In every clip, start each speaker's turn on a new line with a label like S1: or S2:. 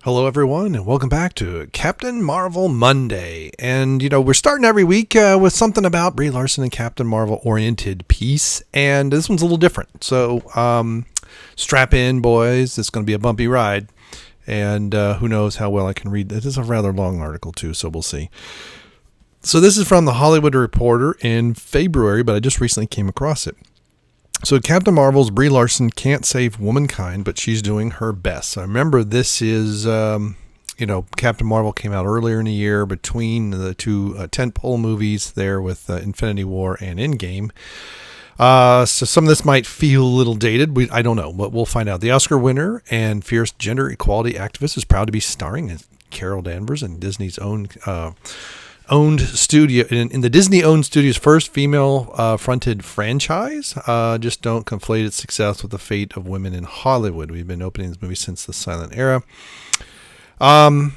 S1: Hello, everyone, and welcome back to Captain Marvel Monday. And, we're starting every week with something about Brie Larson and Captain Marvel oriented piece. And this one's a little different. So, strap in, boys. It's going to be a bumpy ride. And who knows how well I can read. It is a rather long article, too, so we'll see. So, this is from the Hollywood Reporter in February, but I just recently came across it. So Captain Marvel's Brie Larson can't save womankind, but she's doing her best. So remember, this is, Captain Marvel came out earlier in the year between the two tentpole movies there with Infinity War and Endgame. So some of this might feel a little dated. I don't know, but we'll find out. The Oscar winner and fierce gender equality activist is proud to be starring as Carol Danvers in Disney's owned studio in the Disney-owned studio's first female-fronted franchise. Just don't conflate its success with the fate of women in Hollywood. We've been opening this movie since the silent era. I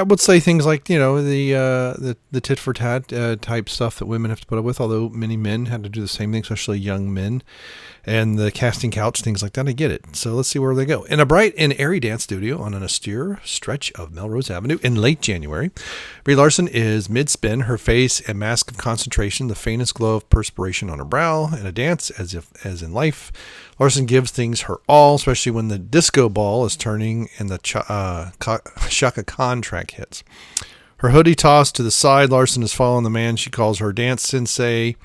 S1: would say things like the tit for tat type stuff that women have to put up with. Although many men had to do the same thing, especially young men, and the casting couch, things like that. I get it. So let's see where they go. In a bright and airy dance studio on an austere stretch of Melrose Avenue in late January, Brie Larson is mid-spin, her face a mask of concentration, the faintest glow of perspiration on her brow, and a dance as in life. Larson gives things her all, especially when the disco ball is turning and the Chaka Khan track hits. Her hoodie tossed to the side, Larson is following the man she calls her dance sensei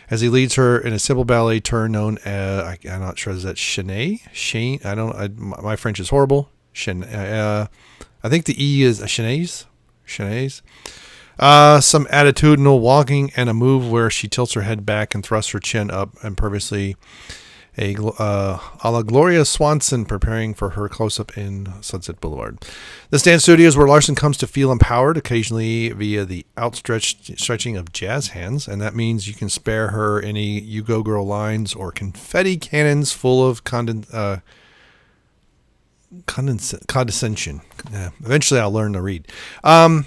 S1: as he leads her in a simple ballet turn known as, I'm not sure, is that Shanae? Shane? My French is horrible. I think the E is Shanae's. Some attitudinal walking and a move where she tilts her head back and thrusts her chin up imperviously. A la Gloria Swanson preparing for her close-up in Sunset Boulevard. This dance studio is where Larson comes to feel empowered, occasionally via the stretching of jazz hands, and that means you can spare her any "You Go Girl" lines or confetti cannons full of condescension. Eventually, I'll learn to read. I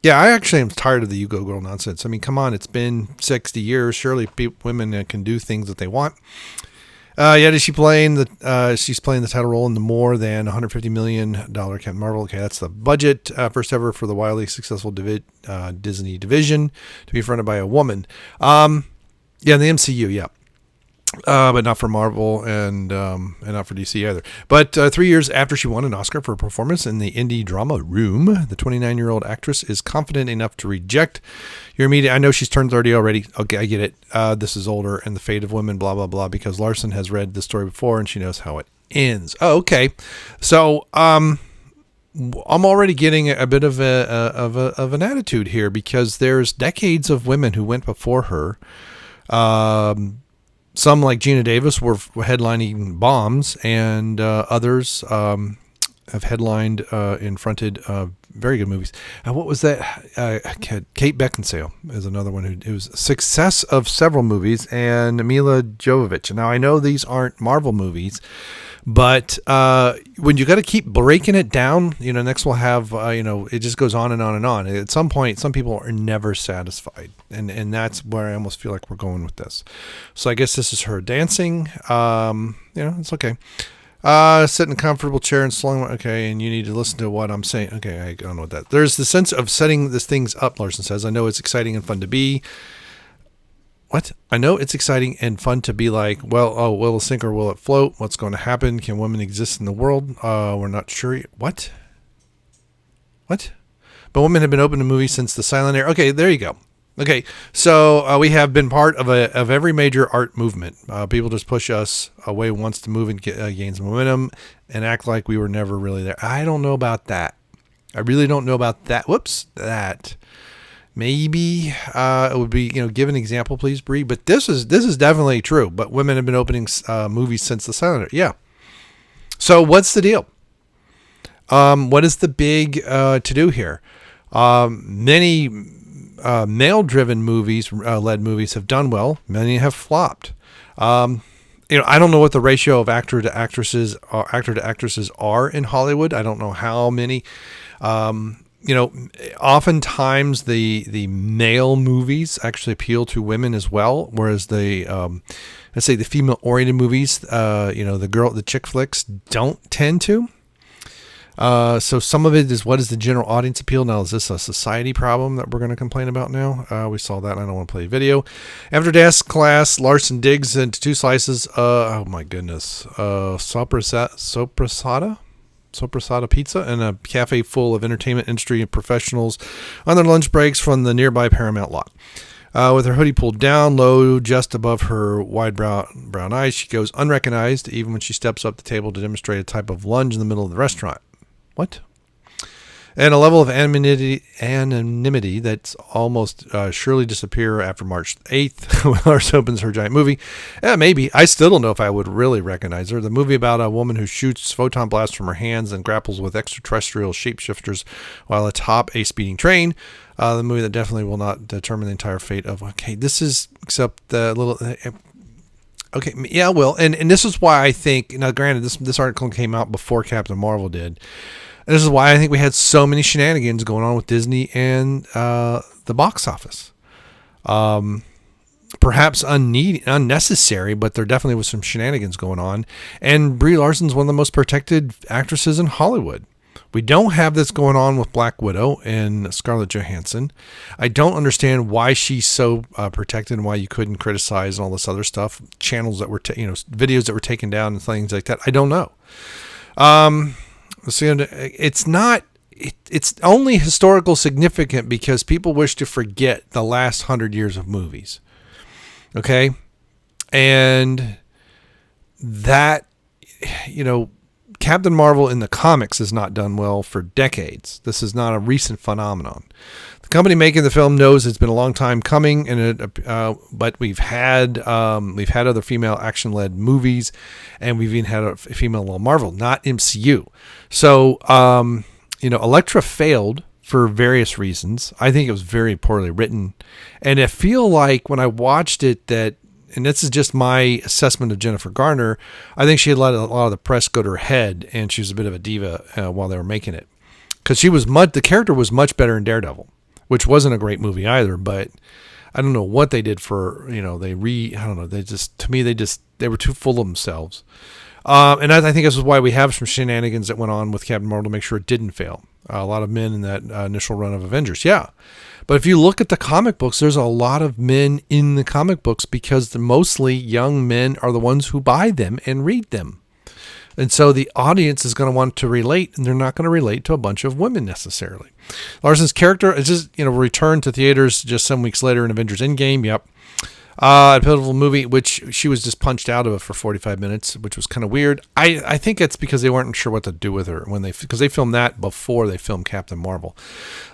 S1: actually am tired of the "You Go Girl" nonsense. I mean, come on, it's been 60 years. Surely women can do things that they want. She's playing the title role in the more than $150 million Captain Marvel. Okay, that's the budget, first ever for the wildly successful Disney division to be fronted by a woman. In the MCU, yeah. But not for Marvel and not for DC either. But 3 years after she won an Oscar for a performance in the indie drama Room, the 29-year-old actress is confident enough to reject your media. I know she's turned 30 already. Okay, I get it. This is older and the fate of women, blah, blah, blah, because Larson has read the story before and she knows how it ends. Oh, okay. So I'm already getting a bit of an attitude here because there's decades of women who went before her. Some, like Gina Davis, were headlining bombs, and others have headlined and fronted very good movies. What was that? Kate Beckinsale is another one who was a success of several movies, and Mila Jovovich. Now, I know these aren't Marvel movies, but when you got to keep breaking it down, next we'll have, it just goes on and on and on. At some point, some people are never satisfied. And that's where I almost feel like we're going with this. So I guess this is her dancing. It's okay. Sit in a comfortable chair and slung. Okay, and you need to listen to what I'm saying. Okay, I don't know what that. There's the sense of setting this things up, Larson says. I know it's exciting and fun to be. What? I know it's exciting and fun to be like, will it sink or will it float? What's going to happen? Can women exist in the world? We're not sure. What? But women have been open to movies since the silent era. Okay, there you go. Okay, so we have been part of every major art movement. People just push us away once the movement gains momentum and act like we were never really there. I don't know about that. I really don't know about that. Whoops, that. Maybe it would be, give an example, please, Brie. But this is definitely true. But women have been opening movies since the silent era. Yeah. So what's the deal? What is the big to do here? Many male-driven movies, led movies, have done well. Many have flopped. I don't know what the ratio of actor to actresses are in Hollywood. I don't know how many. Oftentimes the male movies actually appeal to women as well, whereas let's say the female-oriented movies, the chick flicks don't tend to. So some of it is, what is the general audience appeal? Now, is this a society problem that we're going to complain about now? We saw that, and I don't want to play a video. After desk class, Larson digs into 2 slices. Oh my goodness. Sopressata pizza and a cafe full of entertainment industry professionals on their lunch breaks from the nearby Paramount lot. With her hoodie pulled down low just above her wide brown eyes, she goes unrecognized even when she steps up the table to demonstrate a type of lunge in the middle of the restaurant. What? And a level of anonymity that's almost surely disappear after March 8th when Lars opens her giant movie. Maybe. I still don't know if I would really recognize her. The movie about a woman who shoots photon blasts from her hands and grapples with extraterrestrial shapeshifters while atop a speeding train. The movie that definitely will not determine the entire fate of... Okay, this is... Except the little... Okay, yeah, well, and this is why I think... Now, granted, this article came out before Captain Marvel did. And this is why I think we had so many shenanigans going on with Disney and the box office. Perhaps unnecessary, but there definitely was some shenanigans going on. And Brie Larson's one of the most protected actresses in Hollywood. We don't have this going on with Black Widow and Scarlett Johansson. I don't understand why she's so protected and why you couldn't criticize and all this other stuff. Channels that were, videos that were taken down and things like that. I don't know. It's not. It's only historical significant because people wish to forget the last 100 years of movies. Okay, and that Captain Marvel in the comics has not done well for decades. This is not a recent phenomenon. The company making the film knows it's been a long time coming, but we've had other female action-led movies, and we've even had a female Marvel, not MCU. So, Elektra failed for various reasons. I think it was very poorly written, and I feel like when I watched it that. And this is just my assessment of Jennifer Garner. I think she had let a lot of the press go to her head, and she was a bit of a diva while they were making it. Because the character was much better in Daredevil, which wasn't a great movie either. But I don't know what they did for, I don't know. They were too full of themselves. And I think this is why we have some shenanigans that went on with Captain Marvel to make sure it didn't fail. A lot of men in that initial run of Avengers, yeah. But if you look at the comic books, there's a lot of men in the comic books because mostly young men are the ones who buy them and read them. And so the audience is going to want to relate, and they're not going to relate to a bunch of women necessarily. Larson's character is just, returned to theaters just some weeks later in Avengers Endgame. Yep. A pivotal movie, which she was just punched out of it for 45 minutes, which was kind of weird. I think it's because they weren't sure what to do with her because they filmed that before they filmed Captain Marvel.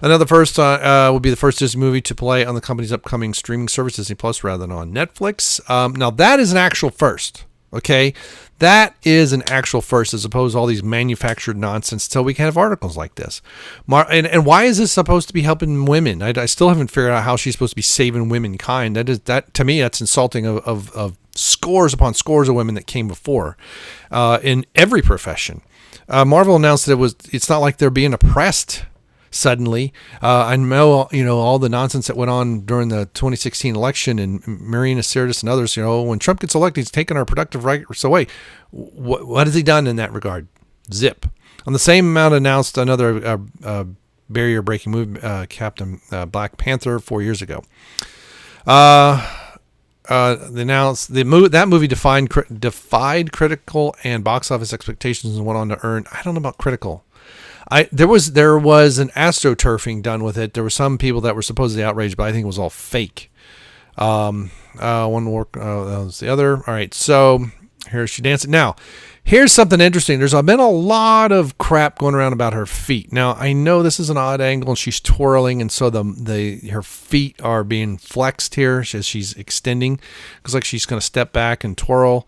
S1: Another first will be the first Disney movie to play on the company's upcoming streaming service, Disney Plus, rather than on Netflix. Now that is an actual first. Okay, that is an actual first, as opposed to all these manufactured nonsense. So we can have articles like this. And why is this supposed to be helping women? I still haven't figured out how she's supposed to be saving womankind. That to me, that's insulting of scores upon scores of women that came before, in every profession. Marvel announced that it's not like they're being oppressed suddenly. I know, all the nonsense that went on during the 2016 election and Marina Sirtis and others, when Trump gets elected, he's taking our productive rights away. What has he done in that regard? Zip. On the same amount, announced another barrier-breaking move, Captain Black Panther 4 years ago. They announced that movie defied critical and box office expectations and went on to earn, I don't know about critical. There was an astroturfing done with it. There were some people that were supposedly outraged, but I think it was all fake. One more, that was the other. All right, so here's she dancing. Now, here's something interesting. There's been a lot of crap going around about her feet. Now, I know this is an odd angle, and she's twirling, and so her feet are being flexed here as she's extending. Looks like she's going to step back and twirl.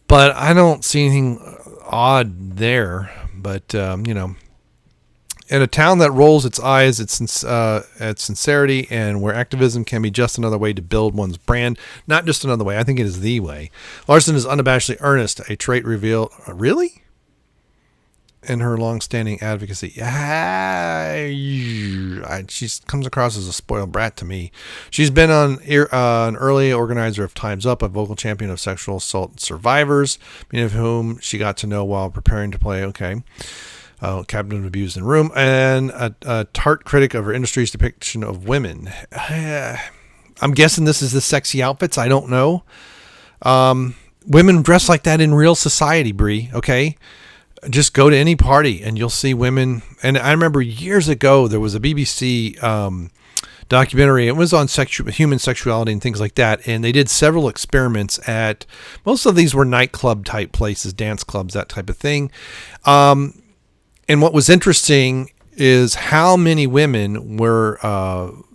S1: But I don't see anything odd there. But, in a town that rolls its eyes at sincerity and where activism can be just another way to build one's brand, not just another way, I think it is the way. Larson is unabashedly earnest, a trait revealed, really? In her long-standing advocacy. She comes across as a spoiled brat to me. She's been an early organizer of Time's Up, a vocal champion of sexual assault survivors, many of whom she got to know while preparing to play. Okay. Captain Abused in Room, and a tart critic of our industry's depiction of women. I'm guessing this is the sexy outfits. I don't know. Women dress like that in real society, Brie. Okay, just go to any party and you'll see women. And I remember years ago there was a BBC documentary. It was on human sexuality and things like that, and they did several experiments at, most of these were nightclub type places, dance clubs, that type of thing. And what was interesting is how many women were,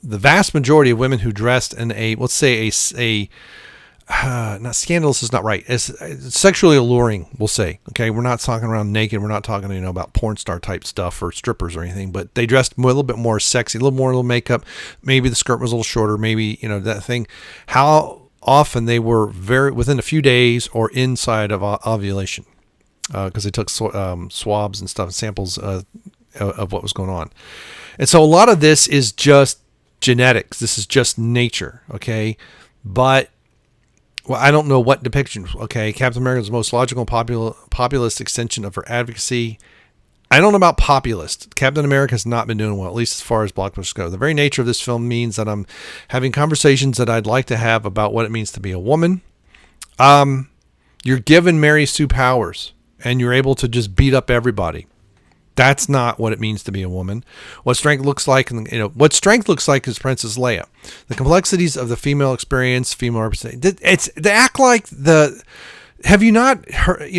S1: the vast majority of women who dressed in a, let's say not scandalous is not right, it's sexually alluring, we'll say. Okay, we're not talking around naked. We're not talking, about porn star type stuff or strippers or anything, but they dressed a little bit more sexy, a little makeup. Maybe the skirt was a little shorter, maybe, that thing. How often they were within a few days or inside of ovulation, because they took swabs and stuff, samples of what was going on. And so a lot of this is just genetics. This is just nature. Okay. But, well, I don't know what depiction. Okay, Captain America is the most logical and populist extension of her advocacy. I don't know about populist. Captain America has not been doing well, at least as far as blockbusters go. The very nature of this film means that I'm having conversations that I'd like to have about what it means to be a woman. You're given Mary Sue powers, and you're able to just beat up everybody. That's not what it means to be a woman. What strength looks like, what strength looks like is Princess Leia. The complexities of the female experience, female representation. They act like have you not heard,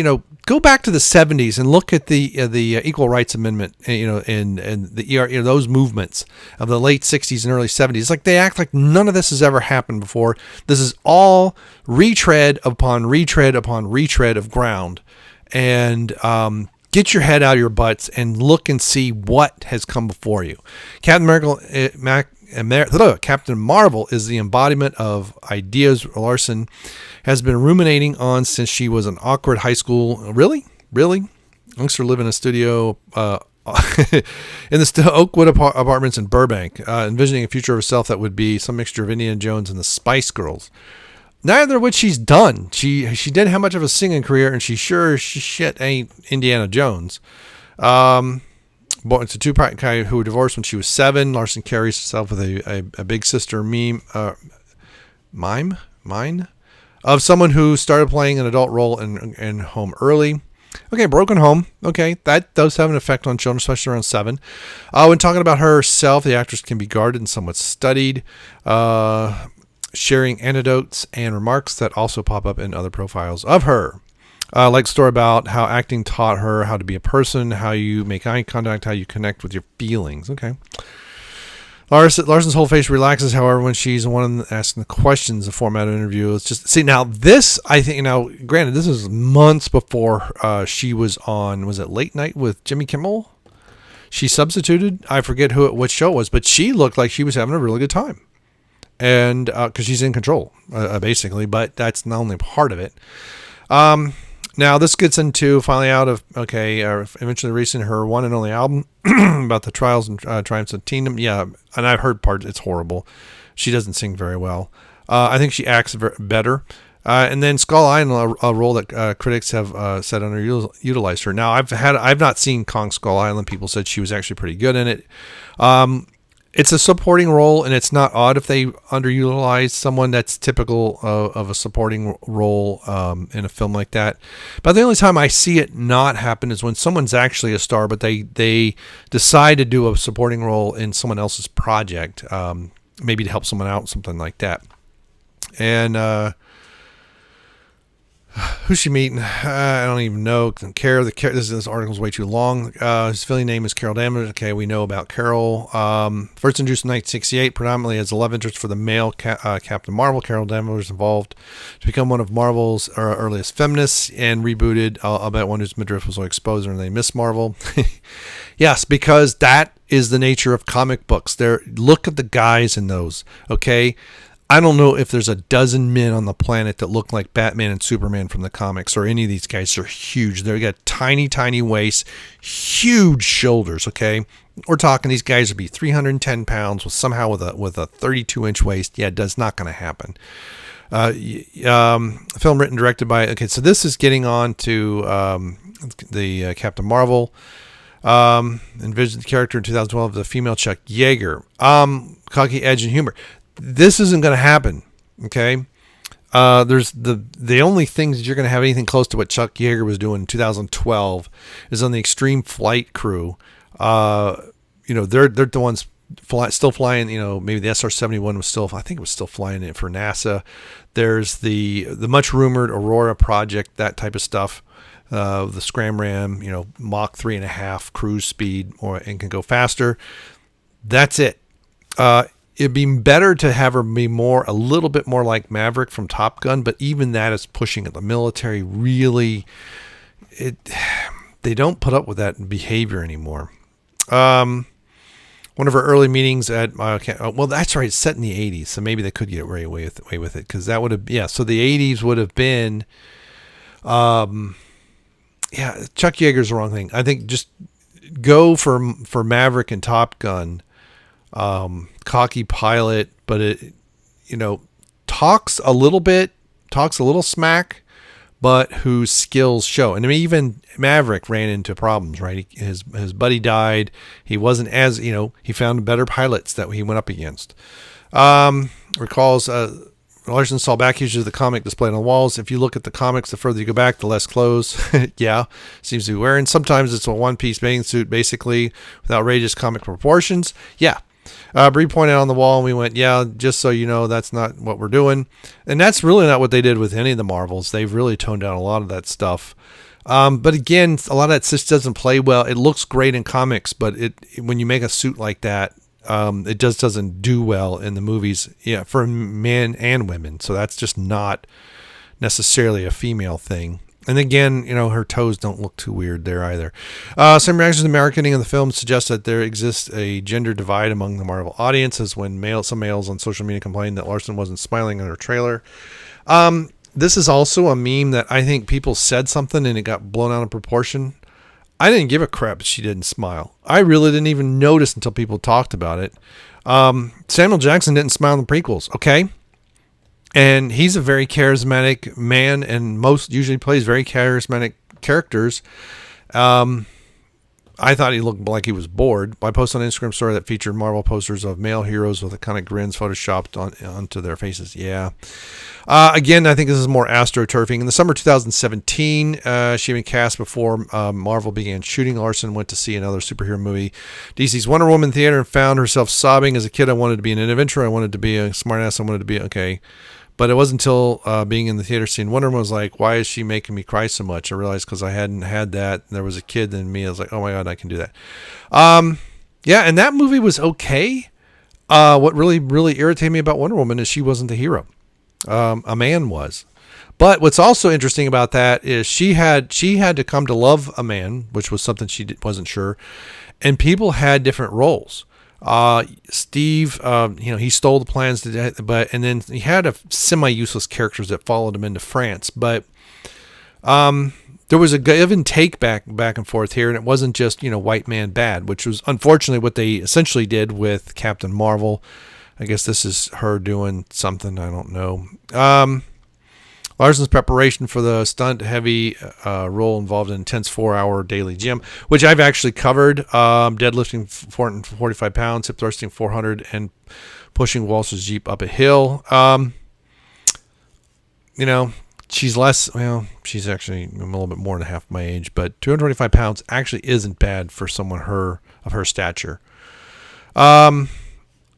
S1: go back to the 70s and look at the Equal Rights Amendment, and the those movements of the late 60s and early 70s. It's like they act like none of this has ever happened before. This is all retread upon retread upon retread of ground. And, get your head out of your butts and look and see what has come before you. Captain Marvel is the embodiment of ideas Larson has been ruminating on since she was an awkward high school. Really? Youngster living in a studio in the Oakwood apartments in Burbank, envisioning a future of herself that would be some mixture of Indiana Jones and the Spice Girls. Neither of which she's done. She didn't have much of a singing career, and she shit ain't Indiana Jones. It's a two-parent guy who were divorced when she was 7. Larson carries herself with a big sister mime of someone who started playing an adult role in home early. Okay, broken home. Okay, that does have an effect on children, especially around 7. When talking about herself, the actress can be guarded and somewhat studied. Sharing anecdotes and remarks that also pop up in other profiles of her. Like the story about how acting taught her how to be a person, how you make eye contact, how you connect with your feelings. Okay. Larson's whole face relaxes, however, when she's the one asking the questions, the format of the interview. It's just, see, now this, I think, granted, this is months before she was on, was it Late Night with Jimmy Kimmel? She substituted. I forget what show it was, but she looked like she was having a really good time. And because she's in control, basically, but that's not only part of it. Now, this gets into finally out of, eventually releasing her one and only album about the trials and triumphs of teendom. Yeah, and I've heard parts, it's horrible. She doesn't sing very well. I think she acts better. And then Skull Island, a role that critics have said underutilized her. Now, I've not seen Kong Skull Island. People said she was actually pretty good in it. It's a supporting role, and it's not odd if they underutilize someone that's typical of a supporting role in a film like that. But the only time I see it not happen is when someone's actually a star, but they decide to do a supporting role in someone else's project, maybe to help someone out, something like that. And who's she meeting? I don't even know. This article's way too long. His filling name is Carol Danvers. Okay, we know about Carol. First introduced in 1968, predominantly as a love interest for the male Captain Marvel. Carol Danvers involved to become one of Marvel's earliest feminists and rebooted. I'll bet one whose midriff was exposed and they Miss Marvel. Yes, because that is the nature of comic books. Look at the guys in those. Okay. I don't know if there's a dozen men on the planet that look like Batman and Superman from the comics, or any of these guys. Are huge. They got tiny, tiny waists, huge shoulders. Okay, we're talking these guys would be 310 pounds with somehow with a 32-inch waist. Yeah, that's not going to happen. Film written and directed by. Okay, so this is getting on to the Captain Marvel. Envisioned the character in 2012 as a female Chuck Yeager. Cocky edge and humor. This isn't going to happen. Okay. There's the only things that you're going to have anything close to what Chuck Yeager was doing in 2012 is on the Extreme Flight crew. They're the ones still flying. Maybe the SR-71 was still, I think it was still flying it for NASA. There's the much rumored Aurora project, that type of stuff. The Scram Ram, Mach 3.5 cruise speed, and can go faster. That's it. It'd be better to have her be a little bit more like Maverick from Top Gun, but even that is pushing it. The military really, they don't put up with that behavior anymore. One of our early meetings at that's right, it's set in the 80s, so maybe they could get away with it, because that would have, so the 80s would have been, Chuck Yeager's the wrong thing. I think just go for Maverick and Top Gun. Cocky pilot, but it, talks a little smack, but whose skills show. And I mean, even Maverick ran into problems, right? His buddy died. He wasn't as, he found better pilots that he went up against. Recalls, Larson saw back issues of the comic displayed on the walls. If you look at the comics, the further you go back, the less clothes. Seems to be wearing. Sometimes it's a one-piece bathing suit, basically, with outrageous comic proportions. Brie pointed out on the wall, and we went, just so you know, that's not what we're doing. And that's really not what they did with any of the Marvels. They've really toned down a lot of that stuff. But again, a lot of that just doesn't play well. It looks great in comics, but when you make a suit like that, it just doesn't do well in the movies, for men and women. So that's just not necessarily a female thing. And again, her toes don't look too weird there either. Some reactions to the marketing of the film suggest that there exists a gender divide among the Marvel audiences when some males on social media complained that Larson wasn't smiling in her trailer. This is also a meme that I think people said something and it got blown out of proportion. I didn't give a crap if she didn't smile. I really didn't even notice until people talked about it. Samuel Jackson didn't smile in the prequels, okay? And he's a very charismatic man, and most usually plays very charismatic characters. I thought he looked like he was bored. I posted an Instagram story that featured Marvel posters of male heroes with a kind of grins photoshopped onto their faces. Again, I think this is more astroturfing. In the summer 2017, she had been cast before Marvel began shooting. Larson went to see another superhero movie, DC's Wonder Woman theater, and found herself sobbing. As a kid, I wanted to be an adventurer. I wanted to be a smartass. I wanted to be okay. But it wasn't until being in the theater seeing Wonder Woman was like, why is she making me cry so much? I realized because I hadn't had that. And there was a kid in me. I was like, oh my God, I can do that. And that movie was okay. What really, really irritated me about Wonder Woman is she wasn't the hero. A man was. But what's also interesting about that is she had to come to love a man, which was something she wasn't sure. And people had different roles. Steve, he stole the plans and then he had a semi-useless characters that followed him into France, but, there was a give and take back and forth here. And it wasn't just, white man bad, which was unfortunately what they essentially did with Captain Marvel. I guess this is her doing something. I don't know. Larson's preparation for the stunt-heavy role involved an intense 4-hour daily gym, which I've actually covered. Deadlifting 445 pounds, hip thrusting 400, and pushing Walsh's Jeep up a hill. She's she's actually a little bit more than half my age, but 225 pounds actually isn't bad for someone of her stature. I'd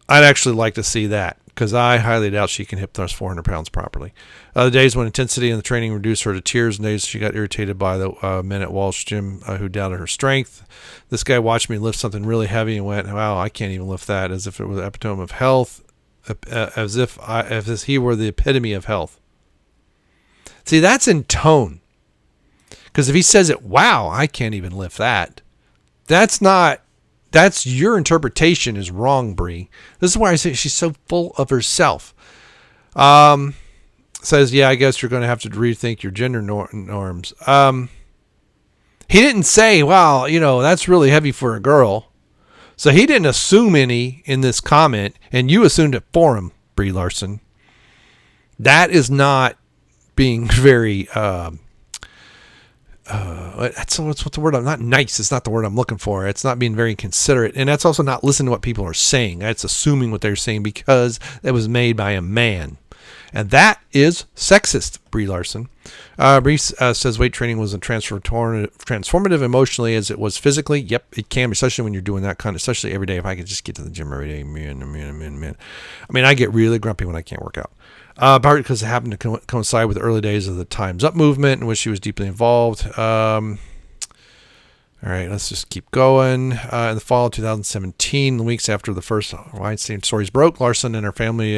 S1: actually like to see that, because I highly doubt she can hip thrust 400 pounds properly. The days when intensity in the training reduced her to tears, and days she got irritated by the men at Walsh Gym who doubted her strength. This guy watched me lift something really heavy and went, wow, I can't even lift that, as if it was the epitome of health, as if he were the epitome of health. See, that's in tone. Because if he says it, wow, I can't even lift that, that's your interpretation is wrong, Brie. This is why I say she's so full of herself. Says, I guess you're going to have to rethink your gender norms. He didn't say, wow, that's really heavy for a girl. So he didn't assume any in this comment, and you assumed it for him, Brie Larson. That is not being very that's what's the word? I'm not nice. It's not the word I'm looking for. It's not being very considerate, and that's also not listening to what people are saying. That's assuming what they're saying because it was made by a man, and that is sexist. Brie Larson. Brie says weight training was a transformative emotionally as it was physically. Yep, it can be, especially when you're doing that kind of, especially every day. If I could just get to the gym every day, man. I mean, I get really grumpy when I can't work out. Partly because it happened to coincide with the early days of the Time's Up movement in which she was deeply involved. All right, let's just keep going. In the fall of 2017, the weeks after the first Weinstein stories broke, Larson and her family,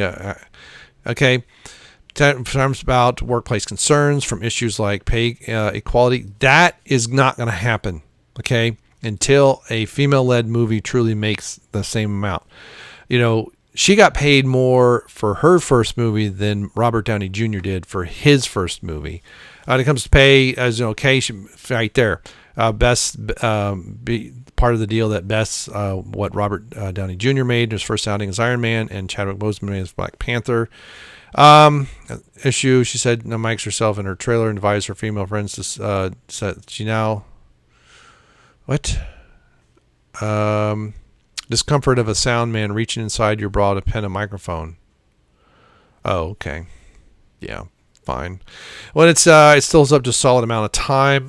S1: times about workplace concerns from issues like pay equality. That is not going to happen, okay, until a female-led movie truly makes the same amount. You know, she got paid more for her first movie than Robert Downey Jr. did for his first movie. When it comes to pay, as you know, okay, right there. Best be part of the deal that best what Robert Downey Jr. made his first outing as Iron Man, and Chadwick Boseman made as Black Panther. Issue, she said, mics herself in her trailer and advised her female friends to she now what discomfort of a sound man reaching inside your bra to pen a microphone. Oh, okay. Yeah, fine. Well, it still is up to a solid amount of time.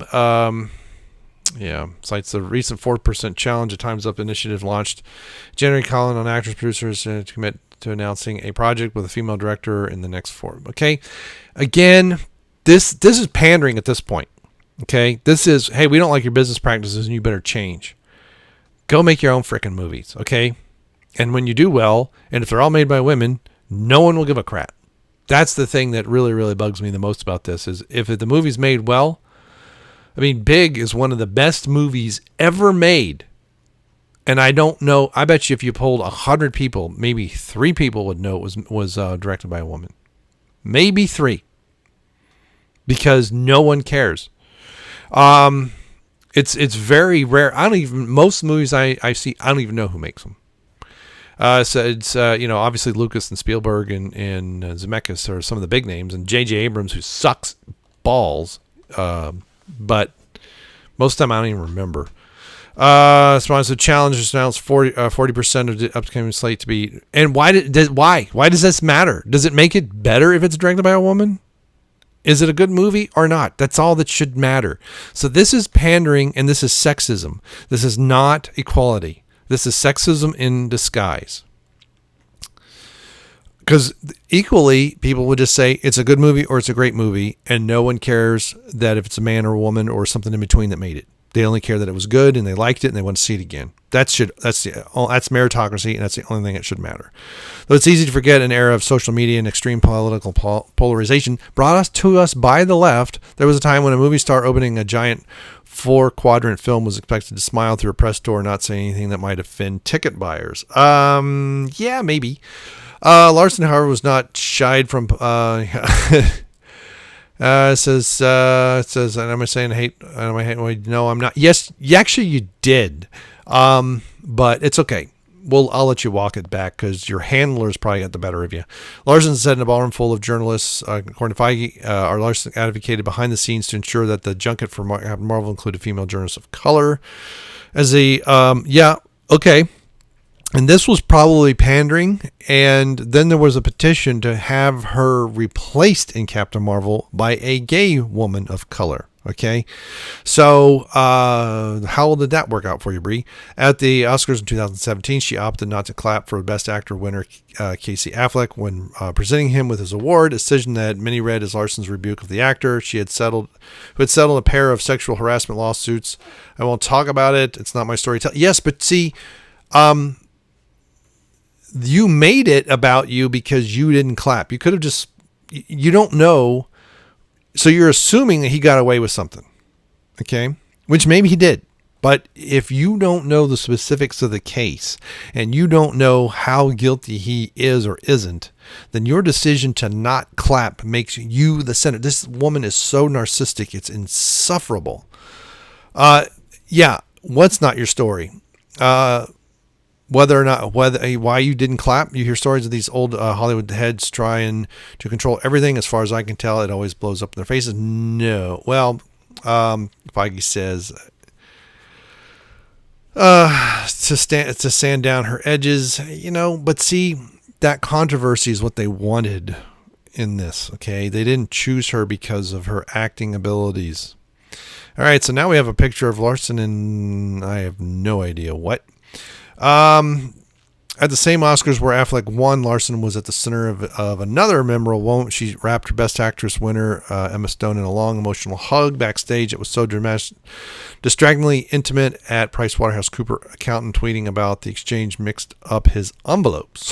S1: Cites the recent 4% challenge, a Time's Up initiative launched January, calling on actors, producers to commit to announcing a project with a female director in the next 4. Okay, again, this is pandering at this point. Okay, this is, hey, we don't like your business practices and you better change. Go make your own freaking movies, okay? And when you do well, and if they're all made by women, no one will give a crap. That's the thing that really, really bugs me the most about this is if the movie's made well. I mean, Big is one of the best movies ever made. And I don't know, I bet you if you polled 100 people, maybe 3 people would know it was directed by a woman. Maybe 3. Because no one cares. It's very rare. Most movies I see, I don't even know who makes them. So it's, obviously Lucas and Spielberg and Zemeckis are some of the big names, and J.J. Abrams, who sucks balls. But most of the time I don't even remember. Sponsor Challenge just announced 40% of the upcoming slate to be. And why does this matter? Does it make it better if it's directed by a woman? Is it a good movie or not? That's all that should matter. So this is pandering and this is sexism. This is not equality. This is sexism in disguise. Because equally, people would just say it's a good movie or it's a great movie, and no one cares that if it's a man or a woman or something in between that made it. They only care that it was good and they liked it and they want to see it again. That's meritocracy, and that's the only thing that should matter. Though it's easy to forget, an era of social media and extreme political polarization brought to us by the left. There was a time when a movie star opening a giant 4-quadrant film was expected to smile through a press tour and not say anything that might offend ticket buyers. Yeah, maybe. Larson, however, was not shied from. It says, and am I saying hate? No, I'm not. Yes, actually, you did. But it's okay. I'll let you walk it back because your handlers probably got the better of you. Larson said in a ballroom full of journalists, according to Feige, Larson advocated behind the scenes to ensure that the junket for Marvel included female journalists of color. Okay. And this was probably pandering, and then there was a petition to have her replaced in Captain Marvel by a gay woman of color. Okay, so how did that work out for you, Brie? At the Oscars in 2017, she opted not to clap for Best Actor winner Casey Affleck when presenting him with his award, a decision that many read as Larson's rebuke of the actor. Who had settled a pair of sexual harassment lawsuits. I won't talk about it. It's not my story. Yes, but see, you made it about you because you didn't clap. You could have just, you don't know. So you're assuming that he got away with something. Okay. Which maybe he did. But if you don't know the specifics of the case and you don't know how guilty he is or isn't, then your decision to not clap makes you the center. This woman is so narcissistic. It's insufferable. What's not your story? Why you didn't clap. You hear stories of these old Hollywood heads trying to control everything. As far as I can tell, it always blows up in their faces. No. Well, Feige says to sand down her edges, but see, that controversy is what they wanted in this. Okay, they didn't choose her because of her acting abilities. All right, so now we have a picture of Larson and I have no idea what. At the same Oscars where Affleck won, Larson was at the center of another memorable moment. She wrapped her Best Actress winner, Emma Stone, in a long, emotional hug backstage. It was so dramatic, distractingly intimate at PricewaterhouseCoopers accountant tweeting about the exchange mixed up his envelopes.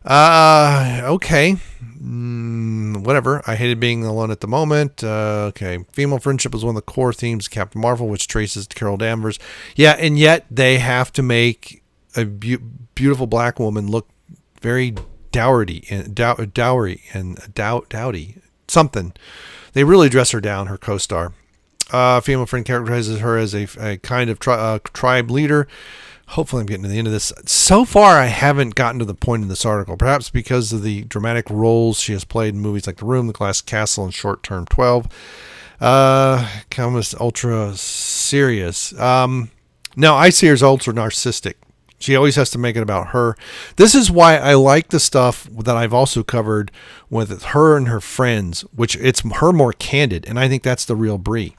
S1: Okay. Whatever. I hated being alone at the moment. Okay. Female friendship was one of the core themes of Captain Marvel, which traces to Carol Danvers. Yeah, and yet they have to make a beautiful black woman look very dowdy something. They really dress her down, her co-star. Female friend characterizes her as a kind of tribe leader. Hopefully I'm getting to the end of this. So far, I haven't gotten to the point in this article, perhaps because of the dramatic roles she has played in movies like The Room, The Glass Castle, and Short Term 12. Almost ultra serious. No, I see her as ultra narcissistic. She always has to make it about her. This is why I like the stuff that I've also covered with her and her friends, which it's her more candid, and I think that's the real Brie.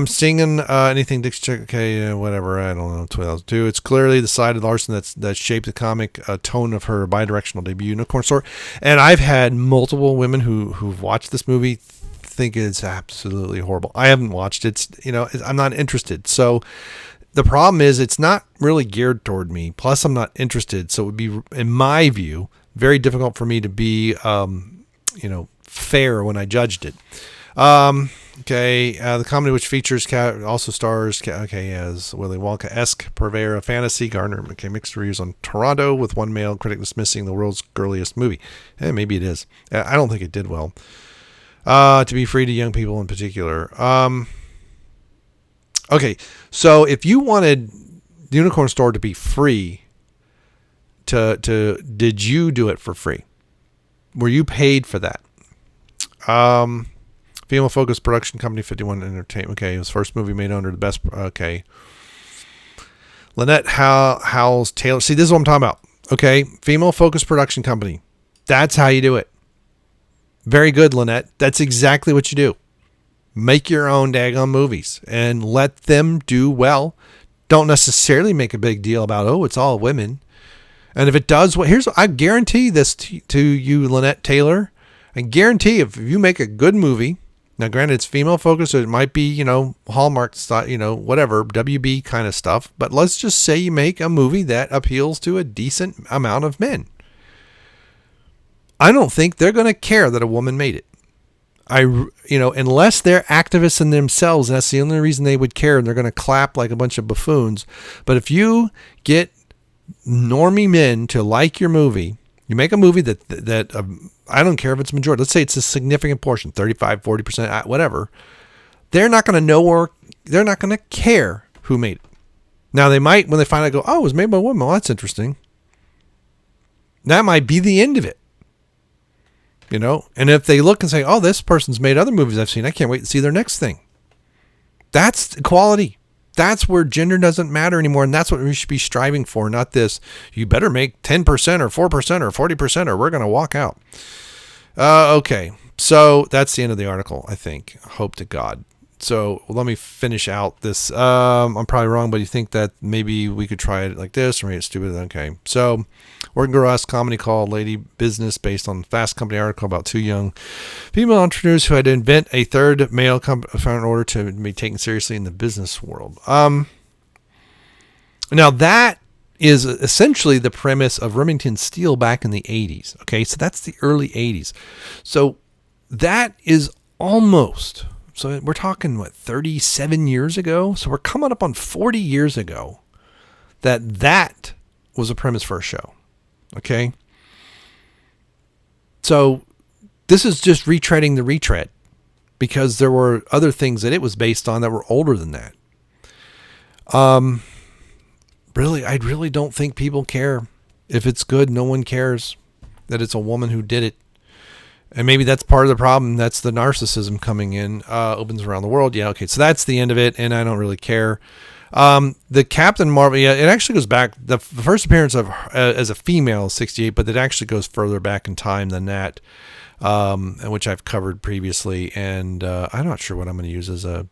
S1: Singing anything Dick's check. Okay, whatever. I don't know. 2002. It's clearly the side of Larson that shaped the comic tone of her bi-directional debut, Unicorn Store. And I've had multiple women who've watched this movie think it's absolutely horrible. I haven't watched it. I'm not interested. So the problem is it's not really geared toward me. Plus, I'm not interested. So it would be, in my view, very difficult for me to be, fair when I judged it. The comedy, which features also stars as Willy Wonka-esque purveyor of fantasy, garnered mixed reviews on Toronto, with one male critic dismissing the world's girliest movie. Maybe it is. I don't think it did well. To be free to young people in particular. Okay, so if you wanted the Unicorn Store to be free, did you do it for free? Were you paid for that? Female-focused production company, 51 Entertainment. Okay, it was first movie made under the best. Okay. Lynette Howells Taylor. See, this is what I'm talking about. Okay, female-focused production company. That's how you do it. Very good, Lynette. That's exactly what you do. Make your own daggone movies and let them do well. Don't necessarily make a big deal about, it's all women. And if it does, I guarantee this to you, Lynette Taylor. I guarantee if you make a good movie. Now, granted, it's female focused, so it might be, Hallmark style, whatever, WB kind of stuff. But let's just say you make a movie that appeals to a decent amount of men. I don't think they're going to care that a woman made it. Unless they're activists in themselves, and that's the only reason they would care, and they're going to clap like a bunch of buffoons. But if you get normie men to like your movie, you make a movie that I don't care if it's majority. Let's say it's a significant portion, 35, 40%, whatever. They're not going to know, or they're not going to care who made it. Now, they might, when they find out, go, it was made by a woman. Well, that's interesting. That might be the end of it. And if they look and say, this person's made other movies I've seen, I can't wait to see their next thing. That's equality. That's where gender doesn't matter anymore, and that's what we should be striving for, not this, you better make 10% or 4% or 40% or we're going to walk out. Okay, so that's the end of the article, I think. Hope to God. So let me finish out this. I'm probably wrong, but you think that maybe we could try it like this or make it stupid? Okay, so Working Girl-esque comedy called Lady Business, based on Fast Company article about two young female entrepreneurs who had to invent a third male in order to be taken seriously in the business world. Now that is essentially the premise of Remington Steele back in the 80s. Okay, so that's the early 80s. So that is almost... So we're talking, 37 years ago? So we're coming up on 40 years ago that was a premise for a show. Okay? So this is just retreading the retread, because there were other things that it was based on that were older than that. Really, I really don't think people care. If it's good, no one cares that it's a woman who did it. And maybe that's part of the problem. That's the narcissism coming in. Opens around the world. Yeah, okay. So that's the end of it, and I don't really care. The Captain Marvel, yeah, it actually goes back. The first appearance of as a female is 68, but it actually goes further back in time than that, which I've covered previously. And I'm not sure what I'm going to use as a.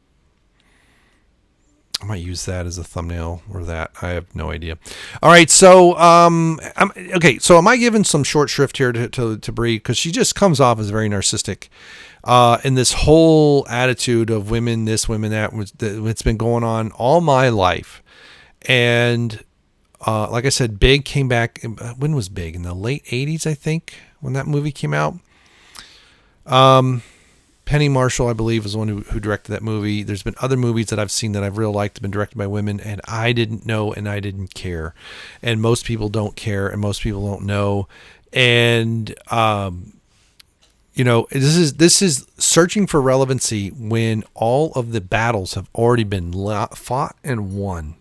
S1: I might use that as a thumbnail or that. I have no idea. All right, so okay. So am I giving some short shrift here to Brie, because she just comes off as very narcissistic, and this whole attitude of women this, women that, it's been going on all my life, and like I said, Big came back. When was Big? In the late '80s, I think, when that movie came out. Penny Marshall, I believe, is the one who directed that movie. There's been other movies that I've seen that I've really liked, have been directed by women, and I didn't know and I didn't care. And most people don't care, and most people don't know. And this is searching for relevancy when all of the battles have already been fought and won.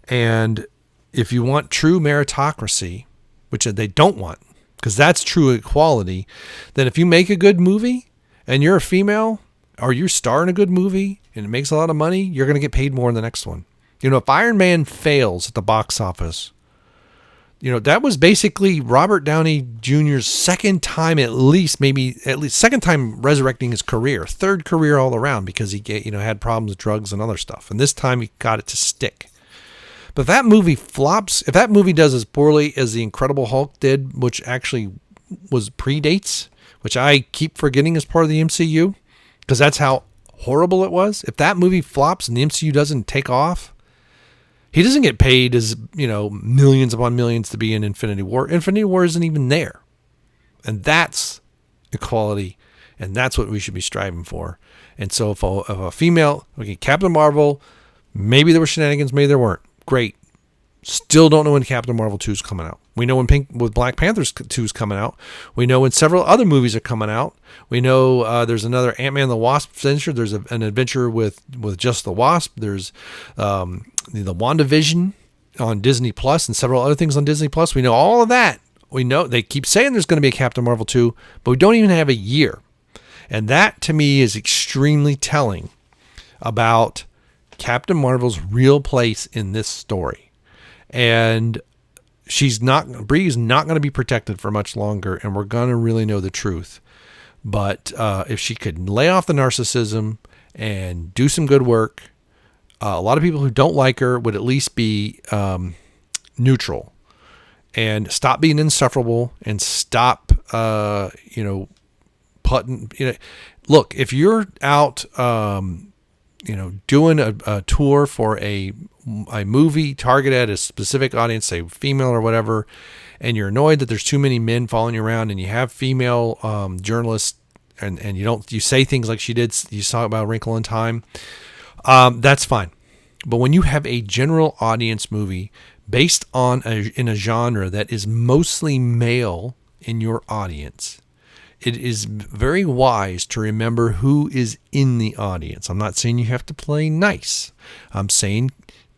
S1: And if you want true meritocracy, which they don't want, because that's true equality, then if you make a good movie and you're a female, or you star in a good movie and it makes a lot of money, you're going to get paid more in the next one. If Iron Man fails at the box office, that was basically Robert Downey Jr.'s second time, at least second time resurrecting his career, third career all around, because he had problems with drugs and other stuff. And this time he got it to stick. But if that movie flops, if that movie does as poorly as The Incredible Hulk did, which actually predates, which I keep forgetting is part of the MCU, because that's how horrible it was. If that movie flops and the MCU doesn't take off, he doesn't get paid as, millions upon millions to be in Infinity War. Infinity War isn't even there. And that's equality, and that's what we should be striving for. And so if a female, Captain Marvel, maybe there were shenanigans, maybe there weren't. Great. Still don't know when Captain Marvel 2 is coming out. We know when Black Panther 2 is coming out. We know when several other movies are coming out. We know there's another Ant-Man and the Wasp adventure. There's an adventure with just the Wasp. There's the WandaVision on Disney Plus and several other things on Disney Plus. We know all of that. We know they keep saying there's going to be a Captain Marvel 2, but we don't even have a year. And that, to me, is extremely telling about Captain Marvel's real place in this story. And Brie is not going to be protected for much longer, and we're going to really know the truth. But if she could lay off the narcissism and do some good work, a lot of people who don't like her would at least be neutral and stop being insufferable and stop, putting. Look, if you're out, doing a tour for a movie targeted at a specific audience, say female or whatever, and you're annoyed that there's too many men following you around, and you have female journalists, and you say things like she did, you saw about Wrinkle in Time, that's fine. But when you have a general audience movie based in a genre that is mostly male in your audience, it is very wise to remember who is in the audience. I'm not saying you have to play nice. I'm saying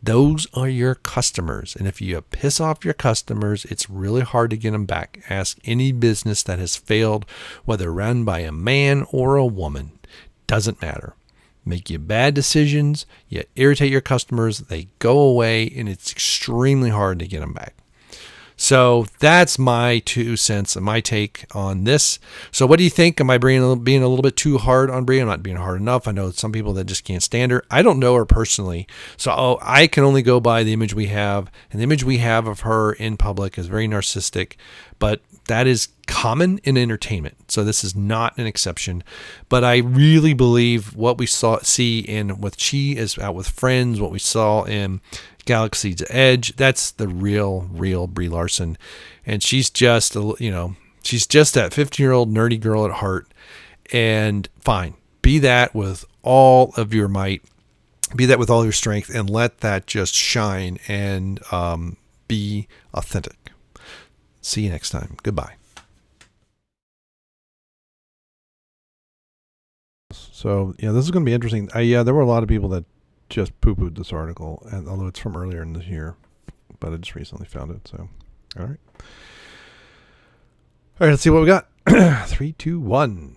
S1: those are your customers. And if you piss off your customers, it's really hard to get them back. Ask any business that has failed, whether run by a man or a woman. Doesn't matter. Make you bad decisions, you irritate your customers, they go away, and it's extremely hard to get them back. So that's my 2 cents and my take on this. So what do you think? Am I being a little bit too hard on Brie? I'm not being hard enough. I know some people that just can't stand her. I don't know her personally, so I can only go by the image we have. And the image we have of her in public is very narcissistic, but that is common in entertainment. So this is not an exception. But I really believe what we see in with She is Out with Friends, what we saw in Galaxy's Edge, that's the real Brie Larson. And she's just, she's just that 15-year-old nerdy girl at heart. And fine, be that with all of your might, be that with all your strength, and let that just shine and be authentic. See you next time. Goodbye. So, yeah, this is going to be interesting. There were a lot of people that just poo-pooed this article, and although it's from earlier in the year, but I just recently found it. So, all right, let's see what we got. 3, 2, 1.